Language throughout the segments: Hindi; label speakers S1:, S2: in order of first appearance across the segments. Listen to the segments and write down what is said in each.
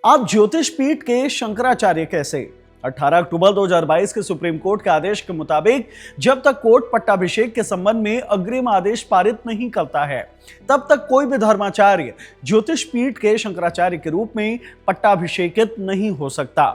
S1: आप ज्योतिष पीठ के शंकराचार्य कैसे? 18 अक्टूबर 2022 के सुप्रीम कोर्ट के आदेश के मुताबिक जब तक कोर्ट पट्टाभिषेक के संबंध में अग्रिम आदेश पारित नहीं करता है, तब तक कोई भी धर्माचार्य ज्योतिष पीठ के शंकराचार्य के रूप में पट्टाभिषेकित नहीं हो सकता।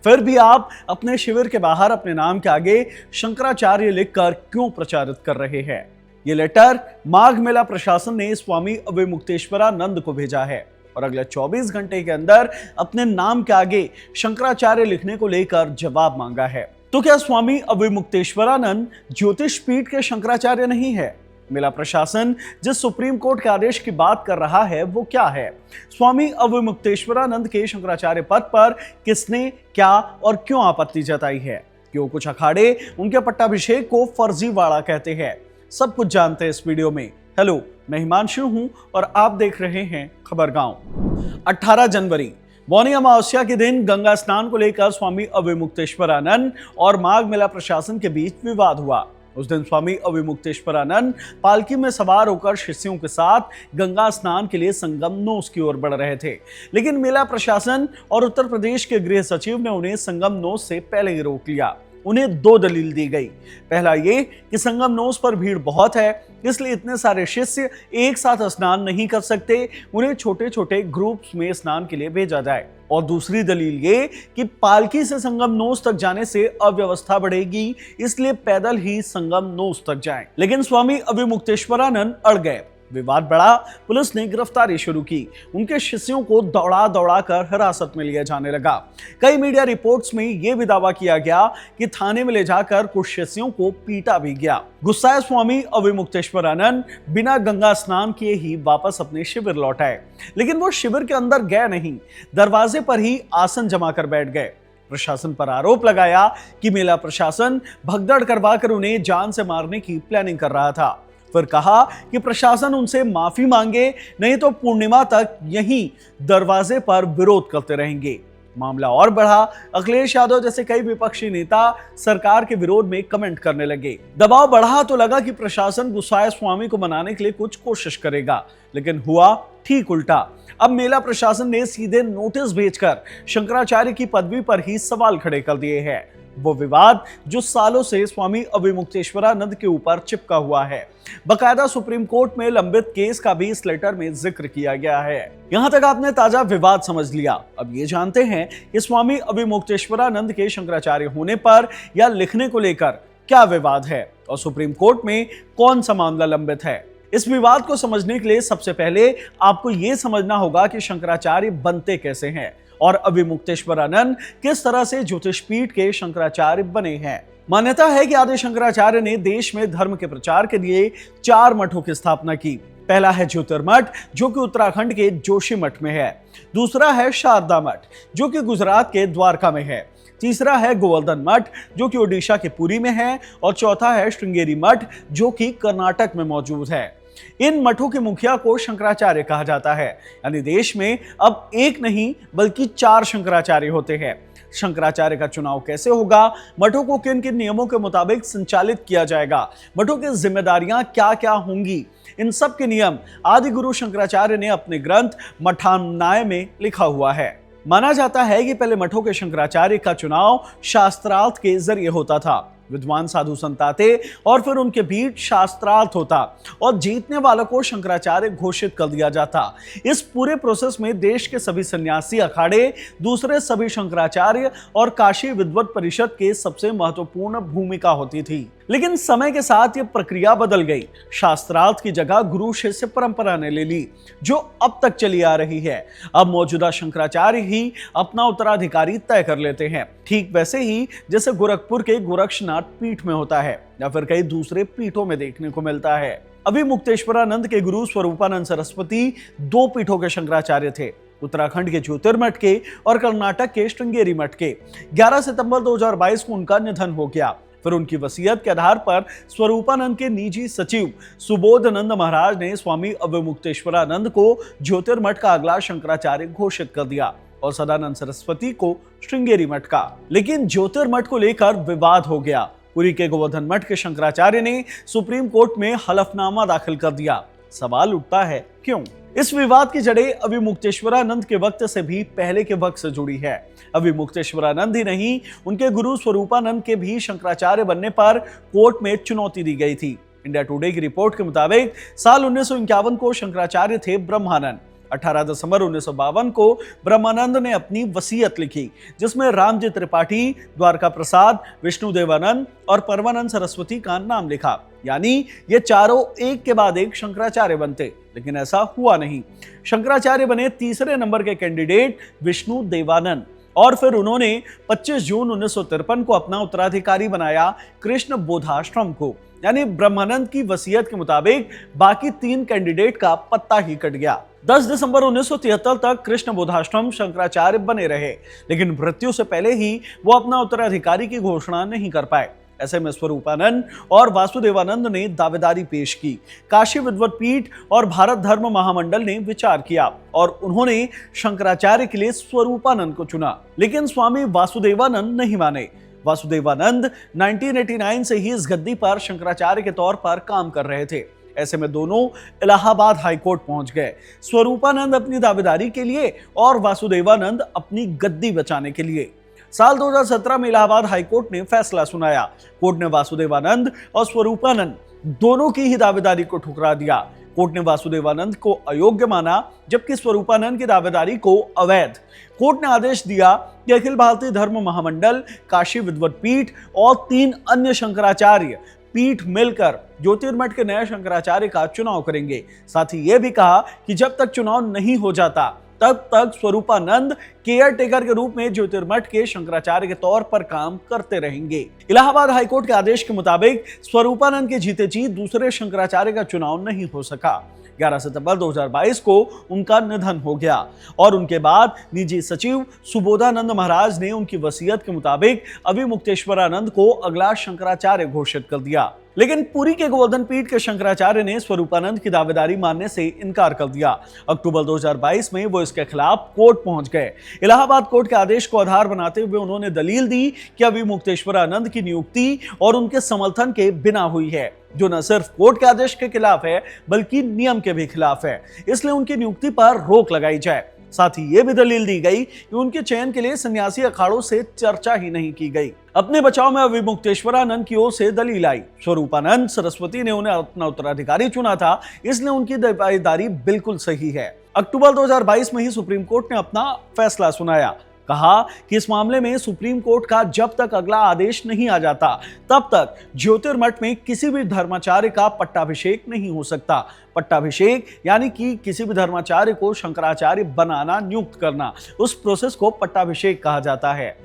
S1: फिर भी आप अपने शिविर के बाहर अपने नाम के आगे शंकराचार्य लिखकर क्यों प्रचारित कर रहे हैं? ये लेटर माघ मेला प्रशासन ने स्वामी अविमुक्तेश्वरानंद को भेजा है और अगले 24 घंटे के अंदर अपने नाम के आगे शंकराचार्य लिखने को लेकर जवाब मांगा है। तो क्या स्वामी अविमुक्तेश्वरानंद ज्योतिष पीठ के शंकराचार्य नहीं है? मेला प्रशासन जिस सुप्रीम कोर्ट के आदेश की बात कर रहा है वो क्या है? स्वामी अविमुक्तेश्वरानंद के शंकराचार्य पद पर किसने क्या और क्यों आपत्ति जताई है? क्यों कुछ अखाड़े उनके पट्टाभिषेक को फर्जीवाड़ा कहते हैं? सब कुछ जानते हैं इस वीडियो में। हेलो, मैं हिमांशु हूं और आप देख रहे हैं खबरगांव। 18 जनवरी मौनी अमावस्या के दिन गंगा स्नान को लेकर स्वामी अविमुक्तेश्वरानंद और माघ मेला प्रशासन के बीच विवाद हुआ। उस दिन स्वामी अविमुक्तेश्वरानंद पालकी में सवार होकर शिष्यों के साथ गंगा स्नान के लिए संगम नोस की ओर बढ़ रहे थे, लेकिन मेला प्रशासन और उत्तर प्रदेश के गृह सचिव ने उन्हें संगम नोस से पहले ही रोक लिया। उन्हें दो दलील दी गई। पहला ये कि संगम नोस पर भीड़ बहुत है, इसलिए इतने सारे शिष्य एक साथ स्नान नहीं कर सकते, उन्हें छोटे छोटे ग्रुप्स में स्नान के लिए भेजा जाए। और दूसरी दलील ये कि पालकी से संगम नोस तक जाने से अव्यवस्था बढ़ेगी, इसलिए पैदल ही संगम नोस तक जाएं। लेकिन स्वामी अविमुक्तेश्वरानंद अड़ गए। विवाद बढ़ा, पुलिस ने गिरफ्तारी शुरू की। उनके शिष्यों को दौड़ा दौड़ा कर हिरासत में लिया जाने लगा। कई मीडिया रिपोर्ट्स में यह भी दावा किया गया कि थाने में ले जाकर कुछ शिष्यों को पीटा भी गया। गुस्साए स्वामी अविमुक्तेश्वरानंद बिना गंगा स्नान किए ही वापस अपने शिविर लौट आए, लेकिन वो शिविर के अंदर गए नहीं, दरवाजे पर ही आसन जमा कर बैठ गए। प्रशासन पर आरोप लगाया कि मेला प्रशासन भगदड़ करवाकर उन्हें जान से मारने की प्लानिंग कर रहा था। फिर कहा कि प्रशासन उनसे माफी मांगे, नहीं तो पूर्णिमा तक यहीं दरवाजे पर विरोध करते रहेंगे। मामला और बढ़ा। अखिलेश यादव जैसे कई विपक्षी नेता सरकार के विरोध में कमेंट करने लगे। दबाव बढ़ा तो लगा कि प्रशासन गुस्साए स्वामी को मनाने के लिए कुछ कोशिश करेगा, लेकिन हुआ ठीक उल्टा। अब मेला प्रशासन ने सीधे नोटिस भेजकर शंकराचार्य की पदवी पर ही सवाल खड़े कर दिए हैं। वो विवाद जो सालों से स्वामी अविमुक्तेश्वरानंद के ऊपर चिपका हुआ है। बकायदा सुप्रीम कोर्ट में लंबित केस का भी इस लेटर में जिक्र किया गया है। यहां तक आपने ताजा विवाद समझ लिया। अब ये जानते हैं कि स्वामी अविमुक्तेश्वरानंद के शंकराचार्य होने पर या लिखने को लेकर क्या विवाद है और सुप्रीम कोर्ट में कौन सा मामला लंबित है। इस विवाद को समझने के लिए सबसे पहले आपको यह समझना होगा कि शंकराचार्य बनते कैसे हैं और अविमुक्तेश्वरानंद किस तरह से ज्योतिष पीठ के शंकराचार्य बने हैं। मान्यता है कि आदि शंकराचार्य ने देश में धर्म के प्रचार के लिए 4 मठों की स्थापना की। पहला है ज्योतिर्मठ, जो कि उत्तराखंड के जोशीमठ में है। दूसरा है शारदा मठ, जो कि गुजरात के द्वारका में है। तीसरा है गोवर्धन मठ, जो कि ओडिशा के पुरी में है। और चौथा है श्रृंगेरी मठ, जो कि कर्नाटक में मौजूद है। इन मठों के मुखिया को शंकराचार्य कहा जाता है। यानी देश में अब एक नहीं बल्कि 4 शंकराचार्य होते हैं। शंकराचार्य का चुनाव कैसे होगा, मठों को किन किन नियमों के मुताबिक संचालित किया जाएगा, मठों की जिम्मेदारियां क्या क्या होंगी, इन सब के नियम आदि गुरु शंकराचार्य ने अपने ग्रंथ मठान्याय में लिखा हुआ है। माना जाता है कि पहले मठों के शंकराचार्य का चुनाव शास्त्रार्थ के जरिए होता था। विद्वान साधु संत आते और फिर उनके बीच शास्त्रार्थ होता और जीतने वालों को शंकराचार्य घोषित कर दिया जाता। इस पूरे प्रोसेस में देश के सभी सन्यासी अखाड़े, दूसरे सभी शंकराचार्य और काशी विद्वत परिषद के सबसे महत्वपूर्ण भूमिका होती थी। लेकिन समय के साथ ये प्रक्रिया बदल गई। शास्त्रार्थ की जगह गुरु शिष्य परंपरा ने ले ली, जो अब तक चली आ रही है। अब मौजूदा शंकराचार्य ही अपना उत्तराधिकारी तय कर लेते हैं, ठीक वैसे ही जैसे गोरखपुर के गोरक्षनाथ पीठ में होता है या फिर कई दूसरे पीठों में देखने को मिलता है। अविमुक्तेश्वरानंद के गुरु स्वरूपानंद सरस्वती 2 पीठों के शंकराचार्य थे, उत्तराखंड के ज्योतिर्मठ के और कर्नाटक के श्रृंगेरी मठ के। 11 सितंबर 2022 को उनका निधन हो गया। फिर उनकी वसीयत के आधार पर स्वरूपानंद के निजी सचिव सुबोधानंद महाराज ने स्वामी अविमुक्तेश्वरानंद को ज्योतिर्मठ का अगला शंकराचार्य घोषित कर दिया और सदानंद सरस्वती को श्रृंगेरी मठ का। लेकिन ज्योतिर्मठ को लेकर विवाद हो गया। पुरी के गोवर्धन मठ के शंकराचार्य ने सुप्रीम कोर्ट में हलफनामा दाखिल कर दिया। सवाल उठता है क्यों? इस विवाद की जड़ें अभिमुक्तेश्वरानंद के वक्त से भी पहले के वक्त से जुड़ी है। अभिमुक्तेश्वरानंद ही नहीं, उनके गुरु स्वरूपानंद के भी शंकराचार्य बनने पर कोर्ट में चुनौती दी गई थी। इंडिया टुडे की रिपोर्ट के मुताबिक साल 1951 को शंकराचार्य थे ब्रह्मानंद। 18 दिसंबर 1952 को ब्रह्मानंद ने अपनी वसीयत लिखी, जिसमें रामजी त्रिपाठी, द्वारका प्रसाद, विष्णुदेवानंद और परमानंद सरस्वती का नाम लिखा। यानी ये चारों एक के बाद एक शंकराचार्य बनते, लेकिन ऐसा हुआ नहीं। शंकराचार्य बने तीसरे नंबर के कैंडिडेट विष्णुदेवानंद, और फिर उन्होंने 25 जून 1953 को अपना उत्तराधिकारी बनाया कृष्ण बोधाश्रम को। यानी ब्रह्मानंद की वसीयत के मुताबिक बाकी 3 कैंडिडेट का पत्ता ही कट गया। 10 दिसंबर 1973 तक कृष्ण बोधाश्रम शंकराचार्य बने रहे, लेकिन मृत्यु से पहले ही वो अपना उत्तराधिकारी की घोषणा नहीं कर पाए। ऐसे में स्वरूपानंद और वासुदेवानंद ने दावेदारी पेश की। काशी विद्वत पीठ और भारत धर्म महामंडल ने विचार किया और उन्होंने शंकराचार्य के लिए स्वरूपानंद को चुना, लेकिन स्वामी वासुदेवानंद नहीं माने। वासुदेवानंद 1989 से ही इस गद्दी पर शंकराचार्य के तौर पर काम कर रहे थे। ऐसे में दोनों इलाहाबाद हाईकोर्ट पहुंच गए, स्वरूपानंद अपनी दावेदारी के लिए और वासुदेवानंद अपनी गद्दी बचाने के लिए। साल 2017 में इलाहाबाद हाईकोर्ट ने फैसला सुनाया। कोर्ट ने वासुदेवानंद और स्वरूपानंद दोनों की ही दावेदारी को ठुकरा दिया। कोर्ट ने वासुदेवानंद को अयोग्य माना, जबकि स्वरूपानंद की दावेदारी को अवैध। कोर्ट ने आदेश दिया कि अखिल भारतीय धर्म महामंडल, काशी विद्वत पीठ और 3 अन्य शंकराचार्य पीठ मिलकर ज्योतिर्मठ के नए शंकराचार्य का चुनाव करेंगे। साथ ही यह भी कहा कि जब तक चुनाव नहीं हो जाता तब तक स्वरूपानंद केयर टेकर के रूप में ज्योतिर्मठ के शंकराचार्य के तौर पर काम करते रहेंगे। इलाहाबाद हाईकोर्ट के आदेश के मुताबिक स्वरूपानंद के जीते जी दूसरे शंकराचार्य का चुनाव नहीं हो सका। 11 सितंबर 2022 को उनका निधन हो गया और उनके बाद निजी सचिव सुबोधानंद महाराज ने उनकी वसीयत के मुताबिक अभिमुक्तेश्वरानंद को अगला शंकराचार्य घोषित कर दिया। लेकिन पुरी के गोवर्धन पीठ के शंकराचार्य ने स्वरूपानंद की दावेदारी मानने से इनकार कर दिया। अक्टूबर 2022 में वो इसके खिलाफ कोर्ट पहुंच गए। इलाहाबाद कोर्ट के आदेश को आधार बनाते हुए उन्होंने दलील दी कि अभिमुक्तेश्वरानंद की नियुक्ति और उनके समर्थन के बिना हुई है, जो न सिर्फ कोर्ट के आदेश के खिलाफ है बल्कि नियम के भी खिलाफ है। इसलिए उनकी नियुक्ति पर रोक लगाई जाए। साथ ही यह भी दलील दी गई कि उनके चयन के लिए सन्यासी अखाड़ों से चर्चा ही नहीं की गई। अपने बचाव में अभिमुक्तेश्वरानंद की ओर से दलील आई। स्वरूपानंद सरस्वती ने उन्हें अपना उत्तराधिकारी चुना था, इसलिए उनकी दावेदारी बिल्कुल सही है। अक्टूबर 2022 में ही सुप्रीम कोर्ट ने अपना फैसला सुनाया। कहा कि इस मामले में सुप्रीम कोर्ट का जब तक अगला आदेश नहीं आ जाता तब तक ज्योतिर्मठ में किसी भी धर्माचार्य का पट्टाभिषेक नहीं हो सकता। पट्टाभिषेक यानी कि किसी भी धर्माचार्य को शंकराचार्य बनाना, नियुक्त करना, उस प्रोसेस को पट्टाभिषेक कहा जाता है।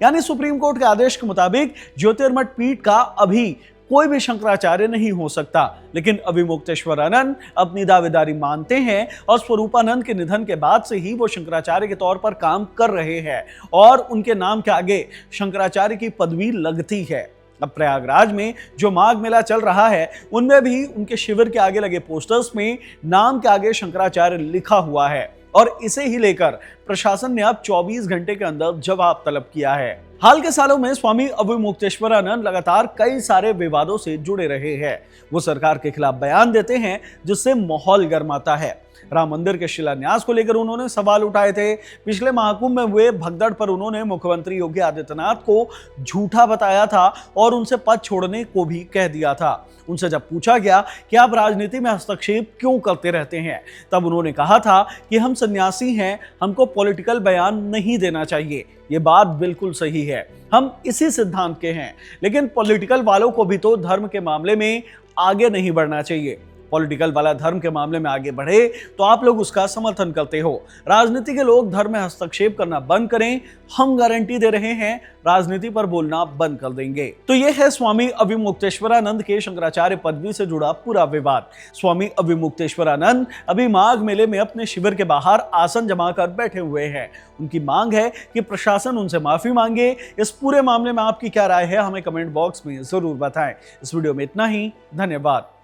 S1: यानी सुप्रीम कोर्ट के आदेश के मुताबिक ज्योतिर्मठ पीठ का अभी कोई भी शंकराचार्य नहीं हो सकता, लेकिन अभिमुक्तेश्वरानंद अपनी दावेदारी मानते हैं और स्वरूपानंद के निधन के बाद से ही वो शंकराचार्य के तौर पर काम कर रहे हैं और उनके नाम के आगे शंकराचार्य की पदवी लगती है। अब प्रयागराज में जो माघ मेला चल रहा है, उनमें भी उनके शिविर के आगे लगे पोस्टर्स में नाम के आगे शंकराचार्य लिखा हुआ है और इसे ही लेकर प्रशासन ने अब 24 घंटे के अंदर जवाब तलब किया है। हाल के सालों में स्वामी अभिमुक्तेश्वरानंद लगातार कई सारे विवादों से जुड़े रहे हैं। वो सरकार के खिलाफ बयान देते हैं, जिससे माहौल गर्माता है। राम मंदिर के शिलान्यास को लेकर उन्होंने सवाल उठाए थे। पिछले महाकुंभ में हुए भगदड़ पर उन्होंने मुख्यमंत्री योगी आदित्यनाथ को झूठा बताया था और उनसे पद छोड़ने को भी कह दिया था। उनसे जब पूछा गया कि आप राजनीति में हस्तक्षेप क्यों करते रहते हैं, तब उन्होंने कहा था कि हम सन्यासी हैं, हमको पॉलिटिकल बयान नहीं देना चाहिए। ये बात बिल्कुल सही है, हम इसी सिद्धांत के हैं, लेकिन पॉलिटिकल वालों को भी तो धर्म के मामले में आगे नहीं बढ़ना चाहिए। पॉलिटिकल वाला धर्म के मामले में आगे बढ़े तो आप लोग उसका समर्थन करते हो। राजनीति के लोग धर्म में हस्तक्षेप करना बंद करें, हम गारंटी दे रहे हैं राजनीति पर बोलना बंद कर देंगे। तो यह है स्वामी अभिमुक्तेश्वरानंद के शंकराचार्य पदवी से जुड़ा पूरा विवाद। स्वामी अभिमुक्तेश्वरानंद अभी माघ मेले में अपने शिविर के बाहर आसन जमा कर बैठे हुए हैं। उनकी मांग है कि प्रशासन उनसे माफी मांगे। इस पूरे मामले में आपकी क्या राय है, हमें कमेंट बॉक्स में जरूर बताएं। इस वीडियो में इतना ही, धन्यवाद।